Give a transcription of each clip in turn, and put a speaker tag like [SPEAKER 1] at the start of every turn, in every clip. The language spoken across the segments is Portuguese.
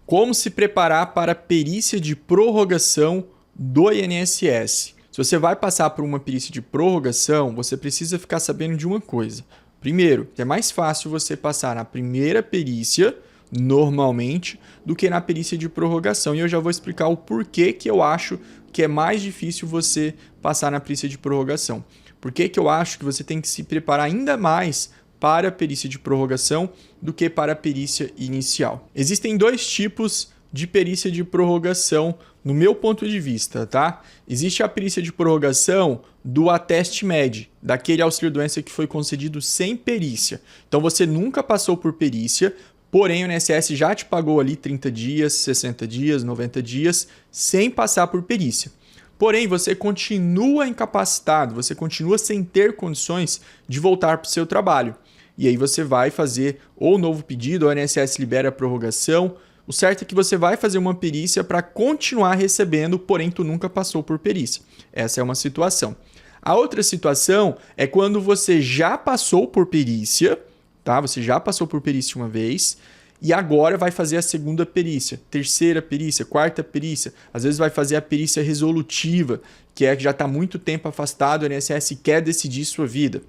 [SPEAKER 1] Como se preparar para a perícia de prorrogação do INSS? Se você vai passar por uma perícia de prorrogação, você precisa ficar sabendo de uma coisa. Primeiro, é mais fácil você passar na primeira perícia, normalmente, do que na perícia de prorrogação. E eu já vou explicar o porquê que eu acho que é mais difícil você passar na perícia de prorrogação. Por que eu acho que você tem que se preparar ainda mais para a perícia de prorrogação do que para a perícia inicial. Existem dois tipos de perícia de prorrogação no meu ponto de vista, tá? Existe a perícia de prorrogação do Ateste Med, daquele auxílio-doença que foi concedido sem perícia. Então você nunca passou por perícia, porém o INSS já te pagou ali 30 dias, 60 dias, 90 dias, sem passar por perícia. Porém, você continua incapacitado, você continua sem ter condições de voltar para o seu trabalho. E aí você vai fazer ou novo pedido, ou o INSS libera a prorrogação. O certo é que você vai fazer uma perícia para continuar recebendo, porém tu nunca passou por perícia. Essa é uma situação. A outra situação é quando você já passou por perícia, tá? Você já passou por perícia uma vez e agora vai fazer a segunda perícia, terceira perícia, quarta perícia. Às vezes vai fazer a perícia resolutiva, que já está muito tempo afastado, o INSS quer decidir sua vida.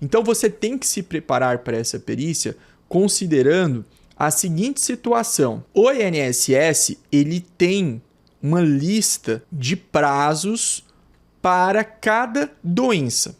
[SPEAKER 1] Então você tem que se preparar para essa perícia considerando a seguinte situação. O INSS ele tem uma lista de prazos para cada doença.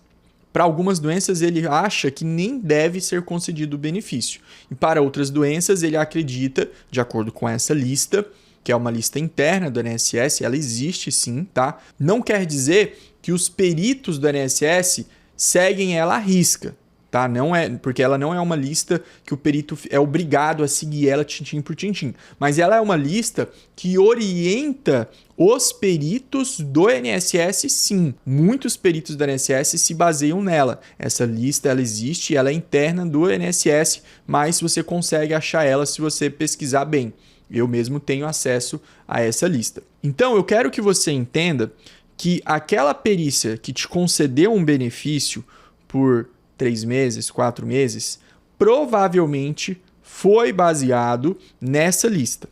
[SPEAKER 1] Para algumas doenças ele acha que nem deve ser concedido o benefício. E para outras doenças ele acredita, de acordo com essa lista, que é uma lista interna do INSS, ela existe sim, tá? Não quer dizer que os peritos do INSS seguem ela à risca, tá? Não é, porque ela não é uma lista que o perito é obrigado a seguir ela tintim por tintim, mas ela é uma lista que orienta os peritos do INSS, sim. Muitos peritos do INSS se baseiam nela. Essa lista ela existe, ela é interna do INSS, mas você consegue achar ela se você pesquisar bem. Eu mesmo tenho acesso a essa lista. Então, eu quero que você entenda que aquela perícia que te concedeu um benefício por 3 meses, 4 meses, provavelmente foi baseado nessa lista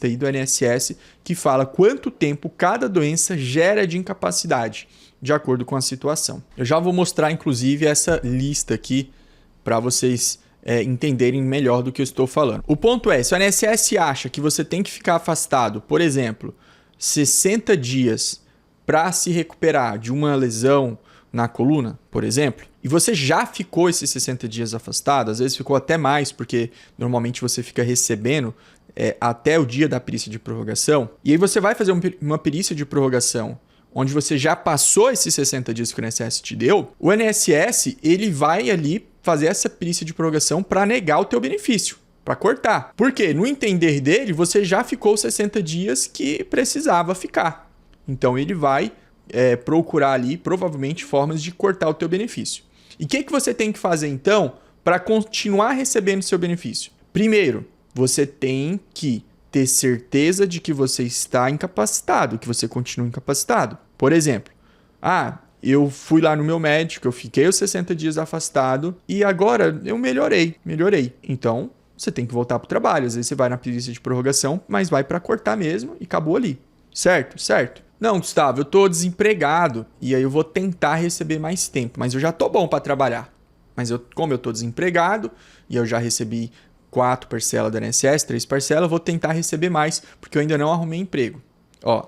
[SPEAKER 1] aí do INSS, que fala quanto tempo cada doença gera de incapacidade, de acordo com a situação. Eu já vou mostrar, inclusive, essa lista aqui para vocês entenderem melhor do que eu estou falando. O ponto é, se o INSS acha que você tem que ficar afastado, por exemplo, 60 dias para se recuperar de uma lesão na coluna, por exemplo, e você já ficou esses 60 dias afastado, às vezes ficou até mais, porque normalmente você fica recebendo até o dia da perícia de prorrogação, e aí você vai fazer uma perícia de prorrogação onde você já passou esses 60 dias que o INSS te deu, o INSS ele vai ali fazer essa perícia de prorrogação para negar o teu benefício, para cortar. Porque no entender dele, você já ficou 60 dias que precisava ficar. Então ele vai procurar ali, provavelmente, formas de cortar o teu benefício. E o que você tem que fazer, então, para continuar recebendo seu benefício? Primeiro, você tem que ter certeza de que você está incapacitado, que você continua incapacitado. Por exemplo, eu fui lá no meu médico, eu fiquei os 60 dias afastado e agora eu melhorei. Então, você tem que voltar para o trabalho. Às vezes você vai na perícia de prorrogação, mas vai para cortar mesmo e acabou ali. Certo? Não, Gustavo, eu estou desempregado e aí eu vou tentar receber mais tempo, mas eu já estou bom para trabalhar. Mas como eu estou desempregado e eu já recebi 4 parcelas da INSS, 3 parcelas, eu vou tentar receber mais, porque eu ainda não arrumei emprego.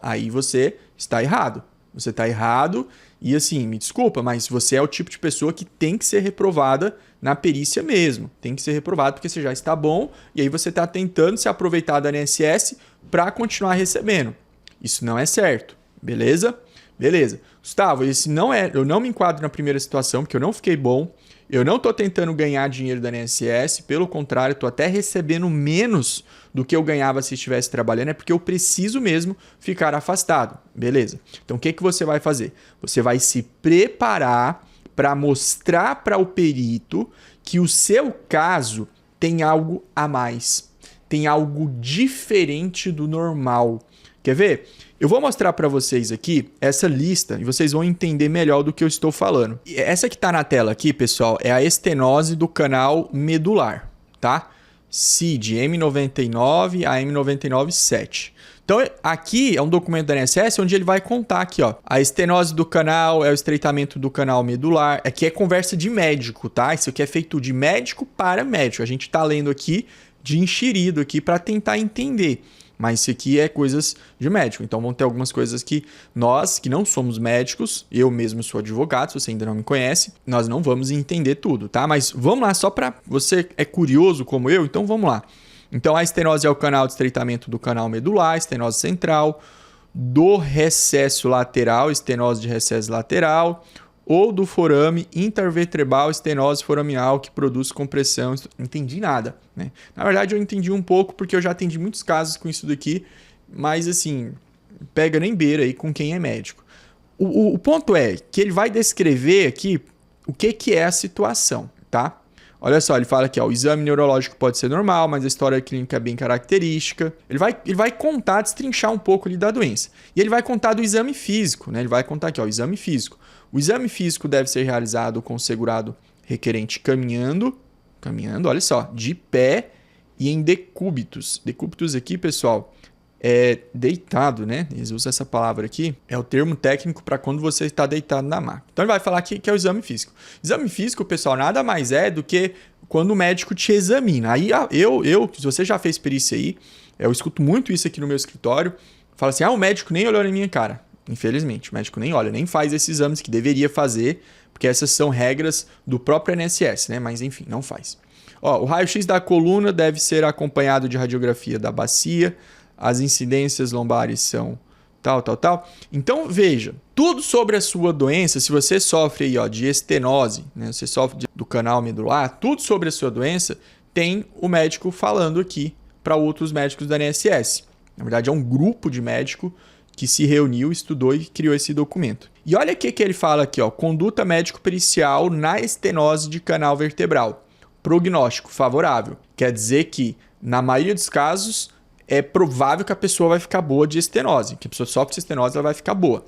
[SPEAKER 1] Aí você está errado. Você está errado e assim, me desculpa, mas você é o tipo de pessoa que tem que ser reprovada na perícia mesmo. Tem que ser reprovado porque você já está bom e aí você está tentando se aproveitar da INSS para continuar recebendo. Isso não é certo, beleza? Beleza. Gustavo, eu não me enquadro na primeira situação porque eu não fiquei bom. Eu não estou tentando ganhar dinheiro da INSS, pelo contrário, estou até recebendo menos do que eu ganhava se estivesse trabalhando, é porque eu preciso mesmo ficar afastado. Beleza. Então, o que você vai fazer? Você vai se preparar para mostrar para o perito que o seu caso tem algo a mais, tem algo diferente do normal. Quer ver? Eu vou mostrar para vocês aqui essa lista e vocês vão entender melhor do que eu estou falando. Essa que está na tela aqui, pessoal, é a estenose do canal medular, tá? CID M99 a M99-7. Então, aqui é um documento da ANSS onde ele vai contar aqui, ó, a estenose do canal, é o estreitamento do canal medular. Aqui é conversa de médico, tá? Isso aqui é feito de médico para médico. A gente tá lendo aqui de enxerido aqui para tentar entender. Mas isso aqui é coisas de médico. Então, vão ter algumas coisas que nós, que não somos médicos, eu mesmo sou advogado, se você ainda não me conhece, nós não vamos entender tudo, tá? Mas vamos lá, só para você é curioso como eu, então vamos lá. Então, a estenose é o canal de estreitamento do canal medular, estenose central, do recesso lateral, estenose de recesso lateral, ou do forame intervertebral, estenose foraminal, que produz compressão. Não entendi nada, né? Na verdade, eu entendi um pouco, porque eu já atendi muitos casos com isso daqui, mas assim, pega nem beira aí com quem é médico. O ponto é que ele vai descrever aqui o que é a situação, tá? Olha só, ele fala aqui, ó, o exame neurológico pode ser normal, mas a história clínica é bem característica. Ele vai contar, destrinchar um pouco ali da doença. E ele vai contar do exame físico, né? Ele vai contar aqui, ó, o exame físico. O exame físico deve ser realizado com o segurado requerente caminhando, olha só, de pé e em decúbitos. Decúbitos aqui, pessoal, é deitado, né? Eles usam essa palavra aqui, é o termo técnico para quando você está deitado na maca. Então ele vai falar que é o exame físico. Exame físico, pessoal, nada mais é do que quando o médico te examina. Aí se você já fez perícia aí, eu escuto muito isso aqui no meu escritório, fala assim, o médico nem olhou na minha cara. Infelizmente, o médico nem olha, nem faz esses exames que deveria fazer, porque essas são regras do próprio INSS, né? Mas enfim, não faz. Ó, o raio-x da coluna deve ser acompanhado de radiografia da bacia. As incidências lombares são tal. Então, veja, tudo sobre a sua doença, se você sofre aí, ó, de estenose, né, você sofre do canal medular, tudo sobre a sua doença, tem o médico falando aqui para outros médicos da ANSS. Na verdade, é um grupo de médicos que se reuniu, estudou e criou esse documento. E olha o que ele fala aqui, ó, conduta médico-pericial na estenose de canal vertebral. Prognóstico favorável. Quer dizer que, na maioria dos casos, é provável que a pessoa vai ficar boa de estenose, que a pessoa sofre de estenose, ela vai ficar boa.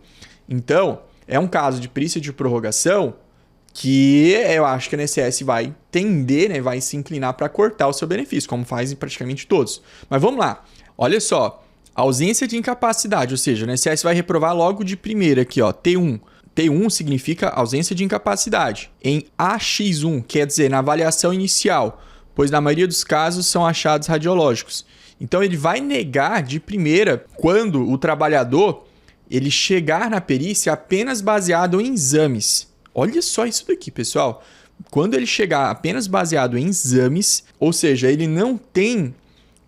[SPEAKER 1] Então, é um caso de perícia de prorrogação que eu acho que a INSS vai tender, né, vai se inclinar para cortar o seu benefício, como faz em praticamente todos. Mas vamos lá, olha só, ausência de incapacidade, ou seja, a INSS vai reprovar logo de primeira aqui, ó, T1. T1 significa ausência de incapacidade. Em AX1, quer dizer, na avaliação inicial, pois na maioria dos casos são achados radiológicos. Então, ele vai negar de primeira quando o trabalhador ele chegar na perícia apenas baseado em exames. Olha só isso daqui, pessoal. Quando ele chegar apenas baseado em exames, ou seja, ele não tem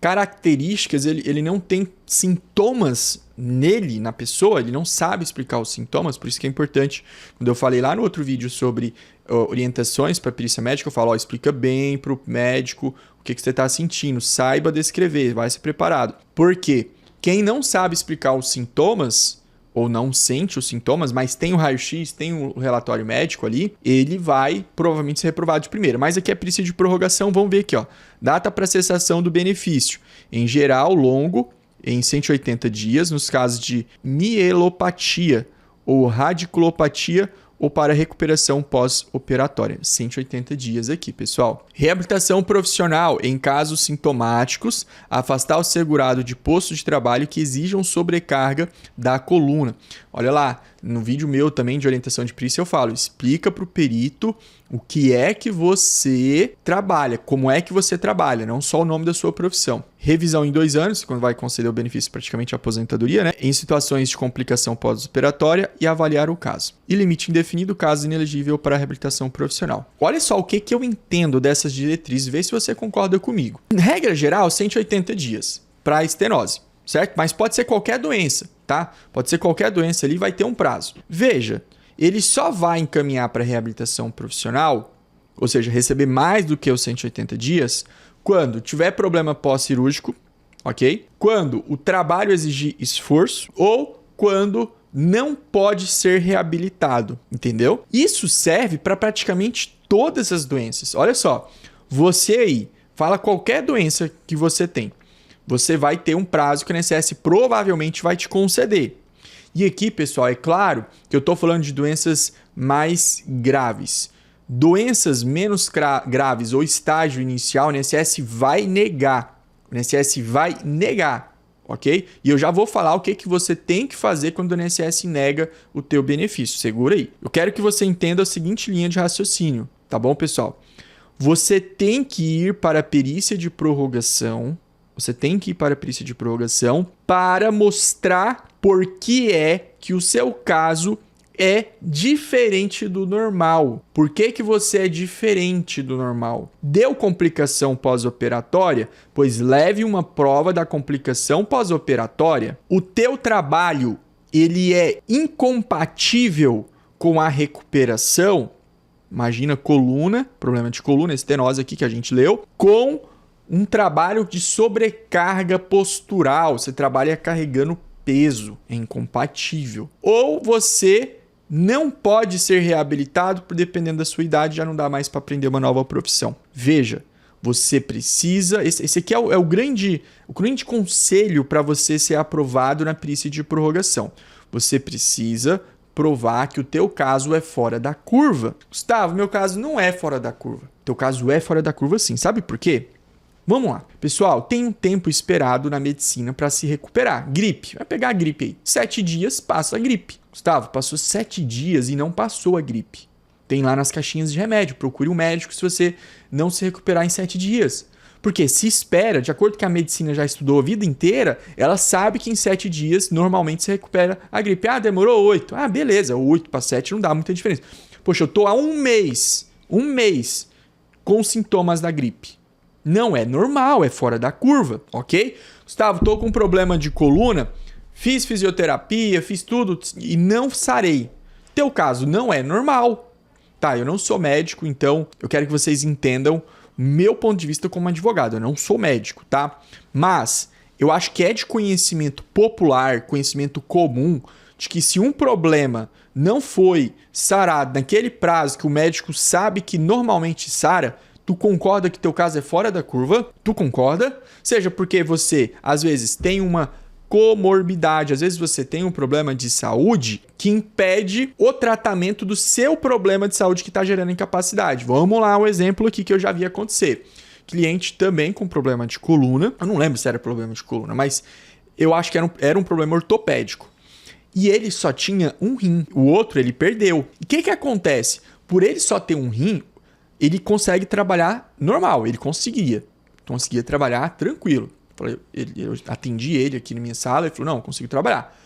[SPEAKER 1] características, ele não tem sintomas nele, na pessoa, ele não sabe explicar os sintomas, por isso que é importante, quando eu falei lá no outro vídeo sobre orientações para perícia médica, eu falo, explica bem para o médico o que você está sentindo, saiba descrever, vai ser preparado. Porque quem não sabe explicar os sintomas, ou não sente os sintomas, mas tem o raio-x, tem o relatório médico ali, ele vai provavelmente ser reprovado de primeira. Mas aqui é perícia de prorrogação, vamos ver aqui, ó. Data para cessação do benefício. Em geral, longo, em 180 dias, nos casos de mielopatia ou radiculopatia, ou para recuperação pós-operatória. 180 dias aqui, pessoal. Reabilitação profissional em casos sintomáticos, afastar o segurado de posto de trabalho que exijam sobrecarga da coluna. Olha lá, no vídeo meu também de orientação de perícia eu falo, explica para o perito o que é que você trabalha, como é que você trabalha, não só o nome da sua profissão. Revisão em 2 anos, quando vai conceder o benefício praticamente a aposentadoria, né? Em situações de complicação pós-operatória e avaliar o caso. E limite indefinido, caso inelegível para reabilitação profissional. Olha só o que eu entendo dessas diretrizes, vê se você concorda comigo. Em regra geral, 180 dias para estenose, certo? Mas pode ser qualquer doença, tá? Pode ser qualquer doença ali, vai ter um prazo. Veja, ele só vai encaminhar para reabilitação profissional, ou seja, receber mais do que os 180 dias, quando tiver problema pós-cirúrgico, ok? Quando o trabalho exigir esforço ou quando não pode ser reabilitado, entendeu? Isso serve para praticamente todas as doenças. Olha só, você aí, fala qualquer doença que você tem, você vai ter um prazo que o INSS provavelmente vai te conceder. E aqui, pessoal, é claro que eu estou falando de doenças mais graves. Doenças menos graves ou estágio inicial, o INSS vai negar. O INSS vai negar, ok? E eu já vou falar o que você tem que fazer quando o INSS nega o teu benefício. Segura aí. Eu quero que você entenda a seguinte linha de raciocínio, tá bom, pessoal? Você tem que ir para a perícia de prorrogação. Você tem que ir para a perícia de prorrogação para mostrar por que é que o seu caso é diferente do normal. Por que que você é diferente do normal? Deu complicação pós-operatória? Pois leve uma prova da complicação pós-operatória. O teu trabalho, ele é incompatível com a recuperação? Imagina coluna, problema de coluna, estenose aqui que a gente leu, com um trabalho de sobrecarga postural. Você trabalha carregando peso, é incompatível. Ou você não pode ser reabilitado, por dependendo da sua idade, já não dá mais para aprender uma nova profissão. Veja, você precisa... Esse aqui é o grande conselho para você ser aprovado na perícia de prorrogação. Você precisa provar que o teu caso é fora da curva. Gustavo, meu caso não é fora da curva. Teu caso é fora da curva sim. Sabe por quê? Vamos lá. Pessoal, tem um tempo esperado na medicina para se recuperar. Gripe. Vai pegar a gripe aí. 7 dias, passa a gripe. Gustavo, passou 7 dias e não passou a gripe. Tem lá nas caixinhas de remédio. Procure um médico se você não se recuperar em 7 dias. Porque se espera, de acordo com a medicina já estudou a vida inteira, ela sabe que em 7 dias normalmente se recupera a gripe. Ah, demorou 8. Ah, beleza. 8 para 7 não dá muita diferença. Poxa, eu tô há um mês com sintomas da gripe. Não é normal, é fora da curva, ok? Gustavo, tô com problema de coluna, fiz fisioterapia, fiz tudo e não sarei. Teu caso não é normal. Tá, eu não sou médico, então eu quero que vocês entendam meu ponto de vista como advogado. Eu não sou médico, tá? Mas eu acho que é de conhecimento popular, conhecimento comum, de que se um problema não foi sarado naquele prazo que o médico sabe que normalmente sara, tu concorda que teu caso é fora da curva? Tu concorda? Seja porque você, às vezes, tem uma comorbidade, às vezes você tem um problema de saúde que impede o tratamento do seu problema de saúde que está gerando incapacidade. Vamos lá, um exemplo aqui que eu já vi acontecer. Cliente também com problema de coluna. Eu não lembro se era problema de coluna, mas eu acho que era um problema ortopédico. E ele só tinha um rim. O outro ele perdeu. E o que acontece? Por ele só ter um rim, ele consegue trabalhar normal, ele conseguia trabalhar tranquilo. Eu atendi ele aqui na minha sala e falou, não, consigo trabalhar.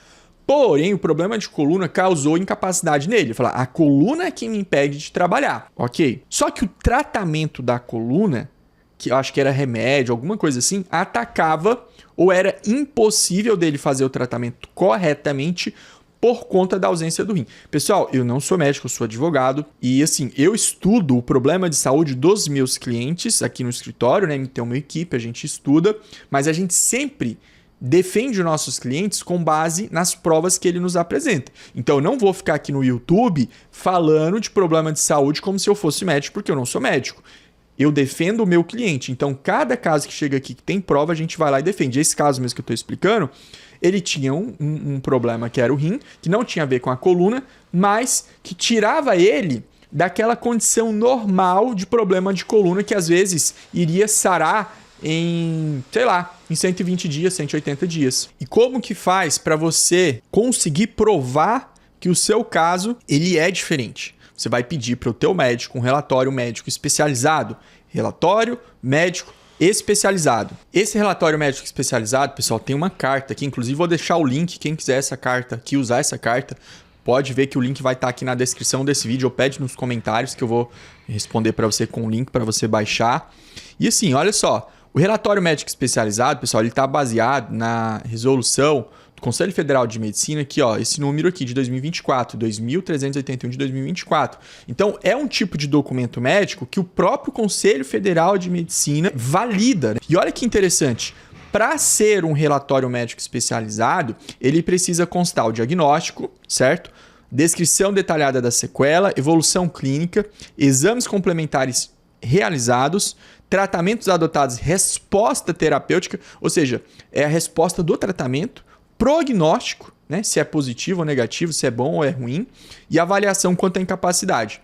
[SPEAKER 1] Porém, o problema de coluna causou incapacidade nele. Ele falou, a coluna é que me impede de trabalhar, ok? Só que o tratamento da coluna, que eu acho que era remédio, alguma coisa assim, atacava ou era impossível dele fazer o tratamento corretamente por conta da ausência do rim. Pessoal, eu não sou médico, eu sou advogado e assim, eu estudo o problema de saúde dos meus clientes aqui no escritório, né? Tem uma equipe, a gente estuda, mas a gente sempre defende os nossos clientes com base nas provas que ele nos apresenta. Então, eu não vou ficar aqui no YouTube falando de problema de saúde como se eu fosse médico, porque eu não sou médico. Eu defendo o meu cliente. Então, cada caso que chega aqui que tem prova, a gente vai lá e defende. Esse caso mesmo que eu estou explicando, ele tinha um problema que era o rim, que não tinha a ver com a coluna, mas que tirava ele daquela condição normal de problema de coluna que às vezes iria sarar em, sei lá, em 120 dias, 180 dias. E como que faz para você conseguir provar que o seu caso ele é diferente? Você vai pedir para o teu médico um relatório médico especializado. Relatório médico especializado. Esse relatório médico especializado, pessoal, tem uma carta aqui. Inclusive, vou deixar o link. Quem quiser essa carta aqui, usar essa carta, pode ver que o link vai estar aqui na descrição desse vídeo. Ou pede nos comentários que eu vou responder para você com o link para você baixar. E assim, olha só. O relatório médico especializado, pessoal, ele está baseado na resolução do Conselho Federal de Medicina, aqui, ó, esse número aqui de 2024, 2381 de 2024. Então, é um tipo de documento médico que o próprio Conselho Federal de Medicina valida, né? E olha que interessante, para ser um relatório médico especializado, ele precisa constar o diagnóstico, certo? Descrição detalhada da sequela, evolução clínica, exames complementares realizados, tratamentos adotados, resposta terapêutica, ou seja, é a resposta do tratamento, prognóstico, né, se é positivo ou negativo, se é bom ou é ruim, e avaliação quanto à incapacidade.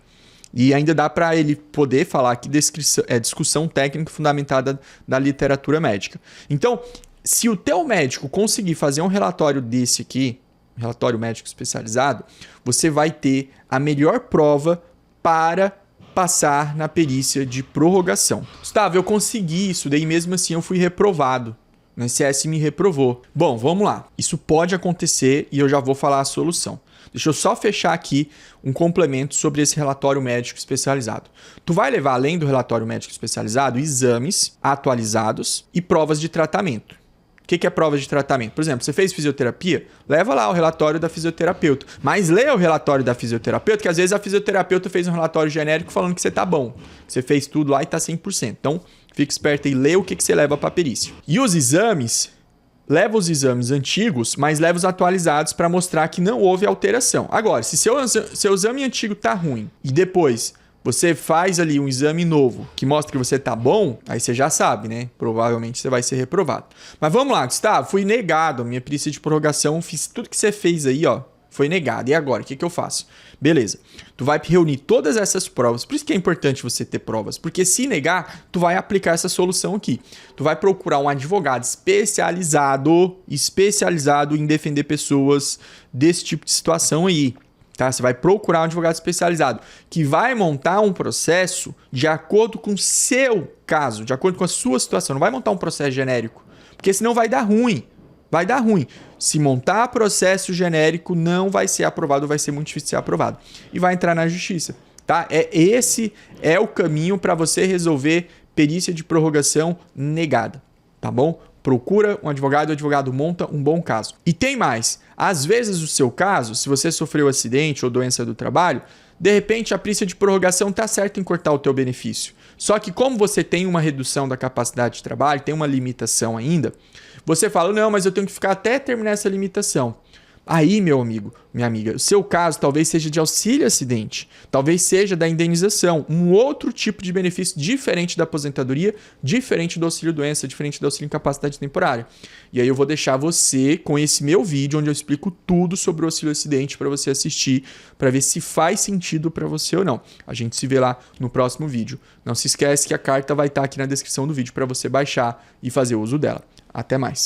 [SPEAKER 1] E ainda dá para ele poder falar que discussão técnica fundamentada da literatura médica. Então, se o teu médico conseguir fazer um relatório desse aqui, um relatório médico especializado, você vai ter a melhor prova para passar na perícia de prorrogação. Gustavo, eu consegui isso, daí mesmo assim eu fui reprovado. O INSS me reprovou. Bom, vamos lá. Isso pode acontecer e eu já vou falar a solução. Deixa eu só fechar aqui um complemento sobre esse relatório médico especializado. Tu vai levar, além do relatório médico especializado, exames atualizados e provas de tratamento. O que é prova de tratamento? Por exemplo, você fez fisioterapia? Leva lá o relatório da fisioterapeuta. Mas leia o relatório da fisioterapeuta, que às vezes a fisioterapeuta fez um relatório genérico falando que você tá bom. Que você fez tudo lá e tá 100%. Então, fica esperto e lê o que você leva para a perícia. E os exames... Leva os exames antigos, mas leva os atualizados para mostrar que não houve alteração. Agora, se seu exame antigo tá ruim e depois você faz ali um exame novo que mostra que você tá bom, aí você já sabe, né? Provavelmente você vai ser reprovado. Mas vamos lá, Gustavo, fui negado a minha perícia de prorrogação, fiz tudo que você fez aí, ó. Foi negado. E agora? O que eu faço? Beleza. Tu vai reunir todas essas provas. Por isso que é importante você ter provas. Porque se negar, tu vai aplicar essa solução aqui. Tu vai procurar um advogado especializado em defender pessoas desse tipo de situação aí. Tá? Você vai procurar um advogado especializado que vai montar um processo de acordo com o seu caso, de acordo com a sua situação. Não vai montar um processo genérico. Porque senão vai dar ruim. Vai dar ruim. Se montar processo genérico, não vai ser aprovado, vai ser muito difícil ser aprovado. E vai entrar na justiça, tá? Esse é o caminho para você resolver perícia de prorrogação negada, tá bom? Procura um advogado, o advogado monta um bom caso. E tem mais. Às vezes o seu caso, se você sofreu acidente ou doença do trabalho, de repente a perícia de prorrogação está certo em cortar o teu benefício. Só que como você tem uma redução da capacidade de trabalho, tem uma limitação ainda, você fala, não, mas eu tenho que ficar até terminar essa limitação. Aí, meu amigo, minha amiga, o seu caso talvez seja de auxílio acidente, talvez seja da indenização, um outro tipo de benefício diferente da aposentadoria, diferente do auxílio doença, diferente do auxílio incapacidade temporária. E aí eu vou deixar você com esse meu vídeo onde eu explico tudo sobre o auxílio acidente para você assistir, para ver se faz sentido para você ou não. A gente se vê lá no próximo vídeo. Não se esquece que a carta vai estar aqui na descrição do vídeo para você baixar e fazer uso dela. Até mais.